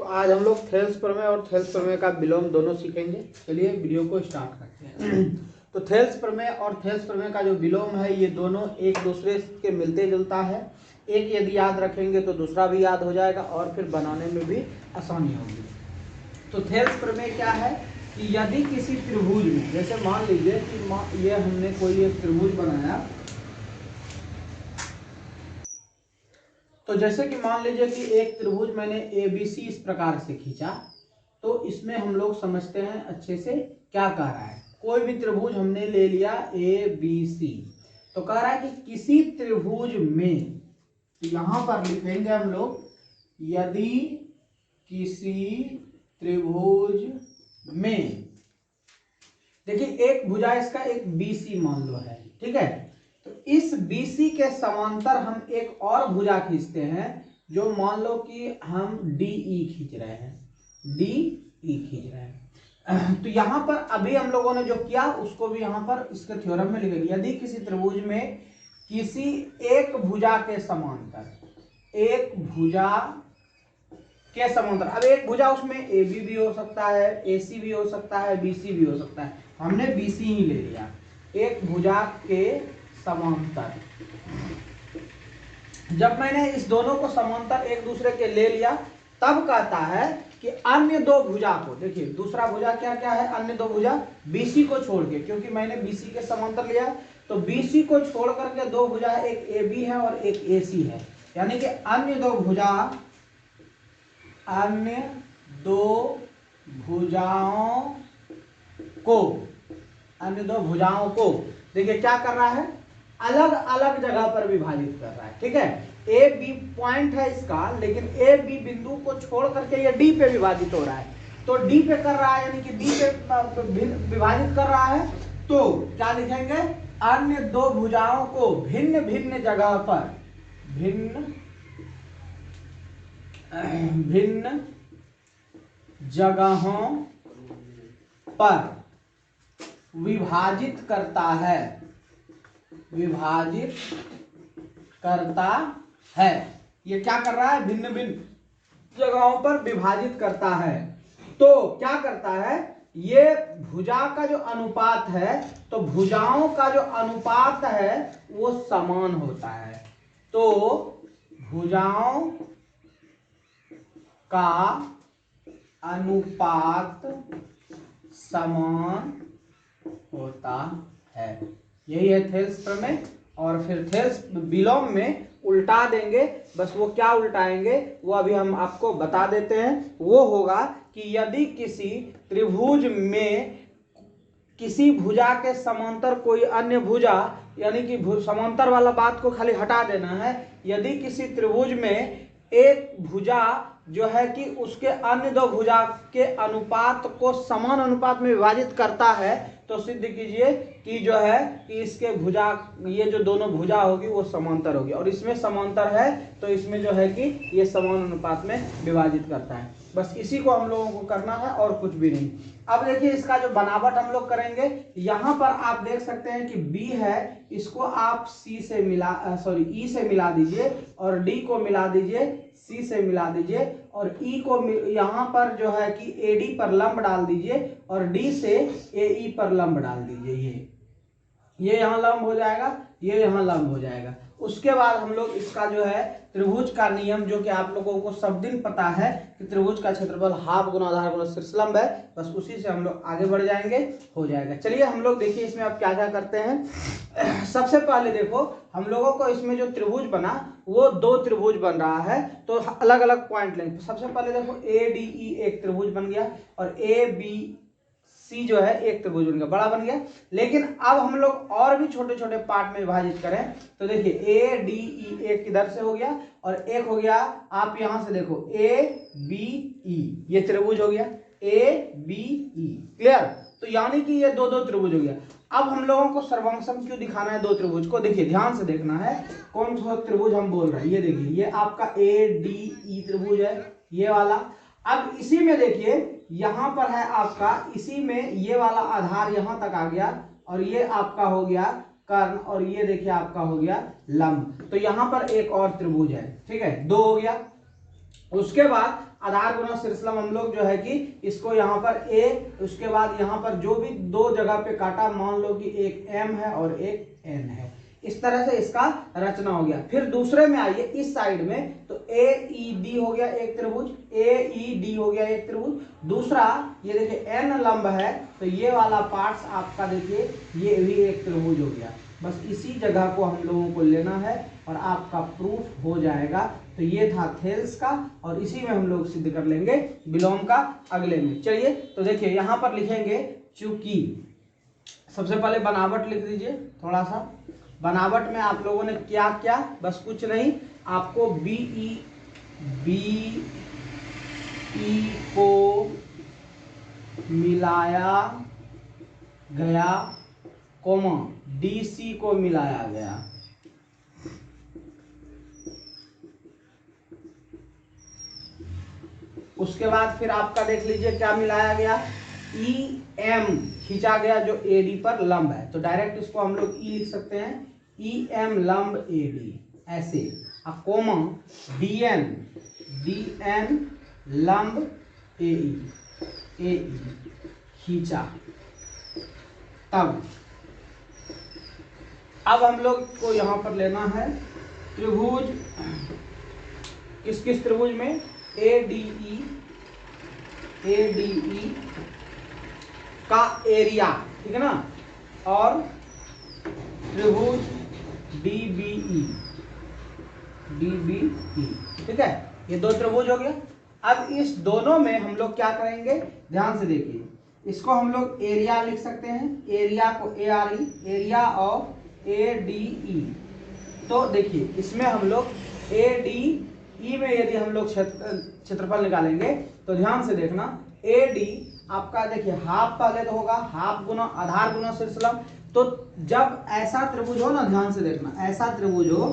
तो आज हम लोग थेल्स प्रमेय और थेल्स प्रमेय का विलोम दोनों सीखेंगे। चलिए वीडियो को स्टार्ट करते हैं। तो थेल्स प्रमेय और थेल्स प्रमेय का जो विलोम है ये दोनों एक दूसरे के मिलते जुलता है। एक यदि याद रखेंगे तो दूसरा भी याद हो जाएगा और फिर बनाने में भी आसानी होगी। तो थेल्स प्रमेय क्या है कि यदि किसी त्रिभुज में, जैसे मान लीजिए कि ये हमने कोई एक त्रिभुज बनाया, तो जैसे कि मान लीजिए कि एक त्रिभुज मैंने ABC इस प्रकार से खींचा, तो इसमें हम लोग समझते हैं अच्छे से क्या कह रहा है। कोई भी त्रिभुज हमने ले लिया ABC, तो कह रहा है कि किसी त्रिभुज में, यहां पर लिखेंगे हम लोग, यदि किसी त्रिभुज में, देखिए एक भुजा इसका एक BC मान लो है, ठीक है। तो इस BC के समांतर हम एक और भुजा खींचते हैं, जो मान लो कि हम DE खींच रहे हैं, DE खींच रहे हैं। तो यहां पर अभी हम लोगों ने जो किया उसको भी यहां पर इसके थ्योरम में लिखेंगे। यदि किसी त्रिभुज में किसी एक भुजा के समांतर, एक भुजा के समांतर, अब एक भुजा उसमें AB भी हो सकता है, AC भी हो सकता है, BC भी हो सकता है, हमने BC ही ले लिया। एक भुजा के समांतर, जब मैंने इस दोनों को समांतर एक दूसरे के ले लिया, तब कहता है कि अन्य दो भुजा को, देखिए दूसरा भुजा क्या क्या है, अन्य दो भुजा BC को छोड़ के, क्योंकि मैंने BC के समांतर लिया, तो BC को छोड़ करके दो भुजा, एक AB है और एक AC है, यानी कि अन्य दो भुजाओं को देखिए क्या कर रहा है, अलग अलग जगह पर विभाजित कर रहा है, ठीक है। ए बी पॉइंट है इसका, लेकिन ए बी बिंदु को छोड़ करके ये डी पे विभाजित हो रहा है, तो डी पे कर रहा है, यानी कि डी पे विभाजित कर रहा है। तो क्या लिखेंगे, अन्य दो भुजाओं को भिन्न भिन्न जगह पर, भिन्न जगहों पर विभाजित करता है, विभाजित करता है। ये क्या कर रहा है, भिन्न भिन्न जगहों पर विभाजित करता है। तो क्या करता है, ये भुजा का जो अनुपात है, तो भुजाओं का जो अनुपात है वो समान होता है। तो भुजाओं का अनुपात समान होता है, यही है थेल्स प्रमेय। और फिर थेल्स विलोम में उल्टा देंगे, बस वो क्या उल्टाएंगे वो अभी हम आपको बता देते हैं। वो होगा कि यदि किसी त्रिभुज में किसी भुजा के समांतर कोई अन्य भुजा, यानी कि समांतर वाला बात को खाली हटा देना है। यदि किसी त्रिभुज में एक भुजा जो है कि उसके अन्य दो भुजा के अनुपात को समान अनुपात में विभाजित करता है, तो सिद्ध कीजिए कि जो है कि इसके भुजा, ये जो दोनों भुजा होगी वो समांतर होगी, और इसमें समांतर है तो इसमें जो है कि ये समान अनुपात में विभाजित करता है। बस इसी को हम लोगों को करना है और कुछ भी नहीं। अब देखिए इसका जो बनावट हम लोग करेंगे, यहां पर आप देख सकते हैं कि B है, इसको आप E से मिला दीजिए, और D को मिला दीजिए, C से मिला दीजिए, और E को यहाँ पर जो है कि AD पर लंब डाल दीजिए, और D से AE पर लंब डाल दीजिए। ये यहाँ लंब हो जाएगा, ये यहाँ लंब हो जाएगा। उसके बाद हम लोग इसका जो है त्रिभुज का नियम, जो कि आप लोगों को सब दिन पता है कि त्रिभुज का क्षेत्रफल हाफ गुना आधार गुना शीर्षलंब है, बस उसी से हम लोग आगे बढ़ जाएंगे, हो जाएगा। चलिए हम लोग देखिए इसमें अब क्या क्या करते हैं। सबसे पहले देखो हम लोगों को इसमें जो त्रिभुज बना वो दो त्रिभुज बन रहा है, तो अलग अलग पॉइंट लेंगे। सबसे पहले देखो ADE एक त्रिभुज बन गया, और ABC जो है एक त्रिभुज बन गया, बड़ा बन गया। लेकिन अब हम लोग और भी छोटे छोटे पार्ट में विभाजित करें, तो देखिए ADE एक किधर से हो गया, और एक हो गया, आप यहां से देखो ABE, ये त्रिभुज हो गया ABE, क्लियर। तो यानी कि ये दो दो त्रिभुज हो गया। अब हम लोगों को सर्वांगसम क्यों दिखाना है दो त्रिभुज को, देखिए ध्यान से देखना है कौन सा त्रिभुज हम बोल रहे हैं। ये देखिए ये आपका ADE त्रिभुज है, ये वाला। अब इसी में देखिए यहां पर है आपका, इसी में ये वाला आधार यहां तक आ गया, और ये आपका हो गया कर्ण, और ये देखिए आपका हो गया लंब। तो यहां पर एक और त्रिभुज है, ठीक है, दो हो गया। उसके बाद आधार गुना शीर्षलंब हम लोग जो है कि इसको यहाँ पर ए, उसके बाद यहाँ पर जो भी दो जगह पे काटा, मान लो कि एक एम है और एक एन है, इस तरह से इसका रचना हो गया। फिर दूसरे में आइए इस साइड में, तो ए ई डी हो गया एक त्रिभुज, ए ई डी हो गया एक त्रिभुज। दूसरा ये देखिए एन लंब है, तो ये वाला पार्ट्स आपका देखिए ये भी एक त्रिभुज हो गया। बस इसी जगह को हम लोगों को लेना है और आपका प्रूफ हो जाएगा। तो ये था थेल्स का, और इसी में हम लोग सिद्ध कर लेंगे विलोम का अगले में। चलिए तो देखिए यहाँ पर लिखेंगे चूंकि, सबसे पहले बनावट लिख दीजिए थोड़ा सा। बनावट में आप लोगों ने क्या क्या, बस कुछ नहीं, आपको बी ई को मिलाया गया, कोमा डी सी को मिलाया गया। उसके बाद फिर आपका देख लीजिए क्या मिलाया गया, ई एम खींचा गया जो ए डी पर लंब है, तो डायरेक्ट इसको हम लोग ई लिख सकते हैं, ई एम लंब ए डी ऐसे, कोमा डी एन लंब ए ई खींचा। तब अब हम लोग को यहां पर लेना है त्रिभुज, किस किस त्रिभुज में, ए डी ई का एरिया, ठीक है ना, और त्रिभुज डी बी ई, ठीक है, ये दो त्रिभुज हो गया। अब इस दोनों में हम लोग क्या करेंगे, ध्यान से देखिए, इसको हम लोग एरिया लिख सकते हैं, एरिया को A R E, area of A D ई। तो देखिए इसमें हम लोग ए डी ई में यदि हम लोग क्षेत्रफल निकालेंगे तो ध्यान से देखना, ए डी आपका देखिए हाफ पहले तो होगा, हाफ गुना आधार गुना शीर्षलंब। तो जब ऐसा त्रिभुज हो ना, ध्यान से देखना, ऐसा त्रिभुज हो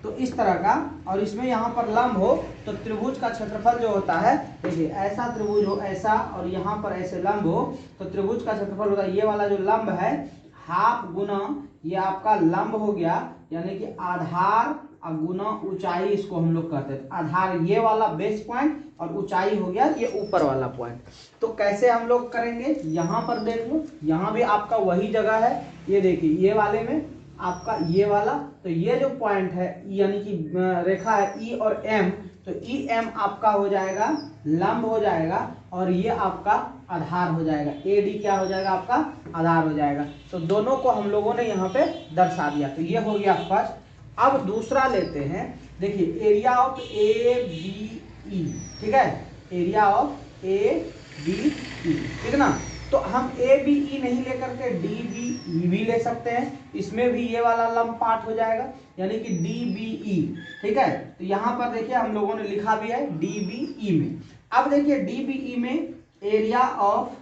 तो इस तरह का, और इसमें यहाँ पर लंब हो, तो त्रिभुज का क्षेत्रफल जो होता है, देखिए ऐसा त्रिभुज हो ऐसा, और यहाँ पर ऐसे लंब हो, तो त्रिभुज का क्षेत्रफल होगा ये वाला जो लंब है, हाफ गुना ये आपका लंब हो गया, यानी कि आधार गुना ऊंचाई, इसको हम लोग कहते हैं। आधार ये वाला बेस पॉइंट और ऊंचाई हो गया ये ऊपर वाला पॉइंट। तो कैसे हम लोग करेंगे, यहाँ पर देख लो, यहाँ भी आपका वही जगह है, ये देखिए ये वाले में आपका ये वाला, तो ये जो पॉइंट है यानी कि रेखा है ई और एम, तो ई एम आपका हो जाएगा लंब हो जाएगा, और ये आपका आधार हो जाएगा, ए डी क्या हो जाएगा आपका आधार हो जाएगा। तो दोनों को हम लोगों ने यहाँ पे दर्शा दिया, तो ये हो गया फर्स्ट। अब दूसरा लेते हैं, देखिए area of A B E, ठीक है, area of A B E, ठीक ना। तो हम ए बी ई नहीं लेकर के डी बी ई भी ले सकते हैं, इसमें भी ये वाला लंब पार्ट हो जाएगा, यानी कि डी बी ई, ठीक है। तो यहाँ पर देखिए हम लोगों ने लिखा भी है डी बी ई में। अब देखिए डी बी ई में area of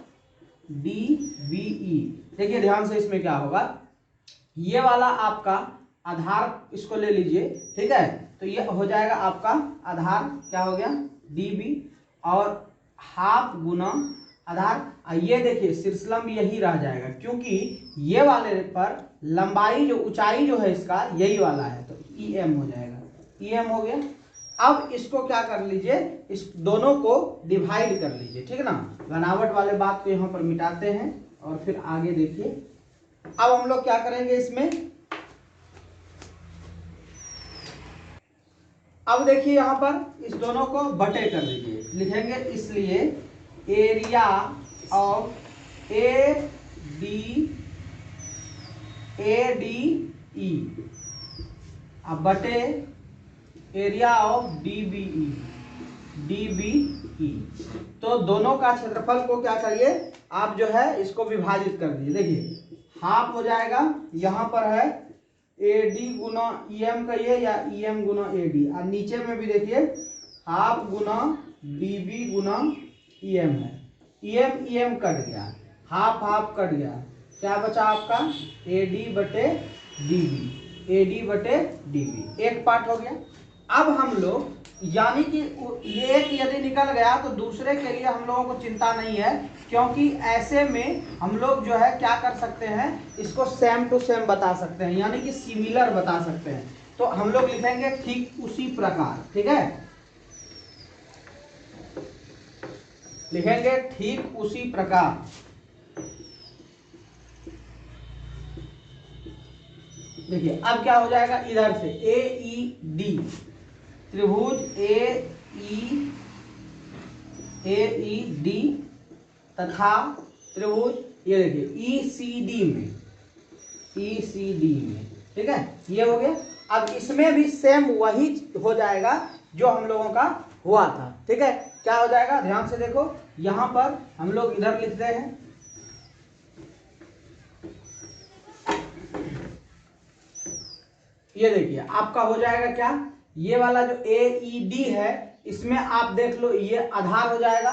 D B E, देखिए ध्यान से इसमें क्या होगा, ये वाला आपका आधार इसको ले लीजिए, ठीक है, तो ये हो जाएगा आपका आधार क्या हो गया डी बी, और हाफ गुना आधार, ये देखिए शीर्षलंब यही रह जाएगा, क्योंकि ये वाले पर लंबाई जो ऊंचाई जो है इसका यही वाला है, तो ई एम हो जाएगा, ई एम हो गया। अब इसको क्या कर लीजिए, इस दोनों को डिवाइड कर लीजिए, ठीक है ना। बनावट वाले बात को यहाँ पर मिटाते हैं और फिर आगे देखिए। अब हम लोग क्या करेंगे इसमें, अब देखिए यहाँ पर इस दोनों को बटे कर लीजिए, लिखेंगे इसलिए area of A D E अब बटे area of D B E. तो दोनों का क्षेत्रफल को क्या करिए आप जो है इसको विभाजित कर दीजिए, देखिए हाफ हो जाएगा, यहाँ पर है A D Guna E M का ये, या E M Guna A D, और नीचे में भी देखिए हाफ गुना डी बी गुना ई एम है, ई एम कट गया, हाफ हाफ कट गया, क्या बचा आपका ए डी बटे डी बी, ए डी बटे डी बी, एक पार्ट हो गया। अब हम लोग यानी कि ये एक यदि निकल गया तो दूसरे के लिए हम लोगों को चिंता नहीं है, क्योंकि ऐसे में हम लोग जो है क्या कर सकते हैं, इसको सेम टू सेम बता सकते हैं, यानी कि सिमिलर बता सकते हैं। तो हम लोग लिखेंगे ठीक उसी प्रकार, ठीक है। लिखेंगे ठीक उसी प्रकार देखिए अब क्या हो जाएगा, इधर से ए ई डी त्रिभुज ए ई डी तथा त्रिभुज ये देखिए ई सी डी में, ठीक है, ये हो गया। अब इसमें भी सेम वही हो जाएगा जो हम लोगों का हुआ था, ठीक है। क्या हो जाएगा, ध्यान से देखो, यहां पर हम लोग इधर लिख रहे हैं, ये देखिए आपका हो जाएगा क्या, ये वाला जो ए ई डी है इसमें आप देख लो ये आधार हो जाएगा,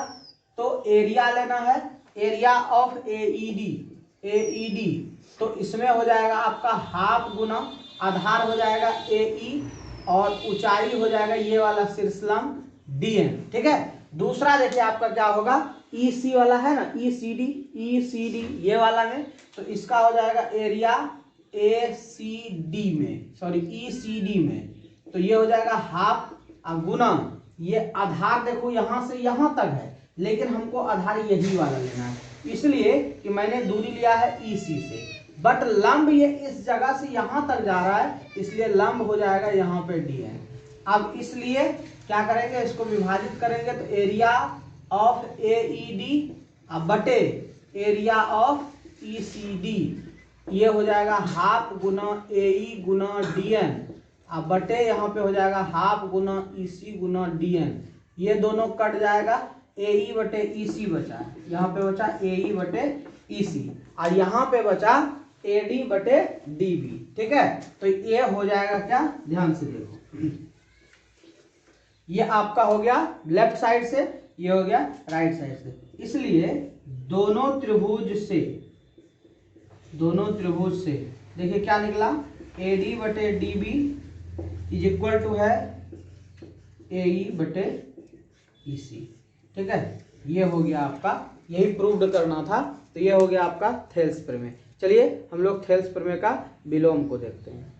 तो एरिया लेना है, area of A E D, तो इसमें हो जाएगा आपका हाफ गुना आधार हो जाएगा ए ई और ऊंचाई हो जाएगा ये वाला शीर्षलंब डी एन, ठीक है। दूसरा देखिए आपका क्या होगा, ई सी वाला है ना, ई सी डी ये वाला में, तो इसका हो जाएगा एरिया ए सी डी में, सॉरी ई सी डी में, तो ये हो जाएगा हाफ गुना ये आधार देखो यहां से यहां तक है, लेकिन हमको आधार यही वाला लेना है, इसलिए कि मैंने दूरी लिया है ई सी से, बट लंब ये इस जगह से यहां तक जा रहा है, इसलिए लंब हो जाएगा यहाँ पे डी एन। अब इसलिए क्या करेंगे, इसको विभाजित करेंगे, तो area of A E D बटे area of E C D, ये हो जाएगा हाफ गुना ए ई गुना डी एन, अब बटे यहाँ पे हो जाएगा हाफ गुना ई सी गुना डी एन, ये दोनों कट जाएगा, ए ई बटे ई सी बचा, यहाँ पे बचा ए ई बटे ई सी, और यहाँ पे बचा ए डी बटे डी बी, ठीक है। तो ये हो जाएगा क्या, ध्यान से देखो, ये आपका हो गया लेफ्ट साइड से, ये हो गया राइट साइड से, इसलिए दोनों त्रिभुज से देखिए क्या निकला, ए डी बटे D B is equal to है ए ई बटे ई सी, ठीक है। ये हो गया आपका, यही प्रूव्ड करना था, तो ये हो गया आपका थेल्स प्रमेय। चलिए हम लोग थेल्स प्रमेय का विलोम को देखते हैं।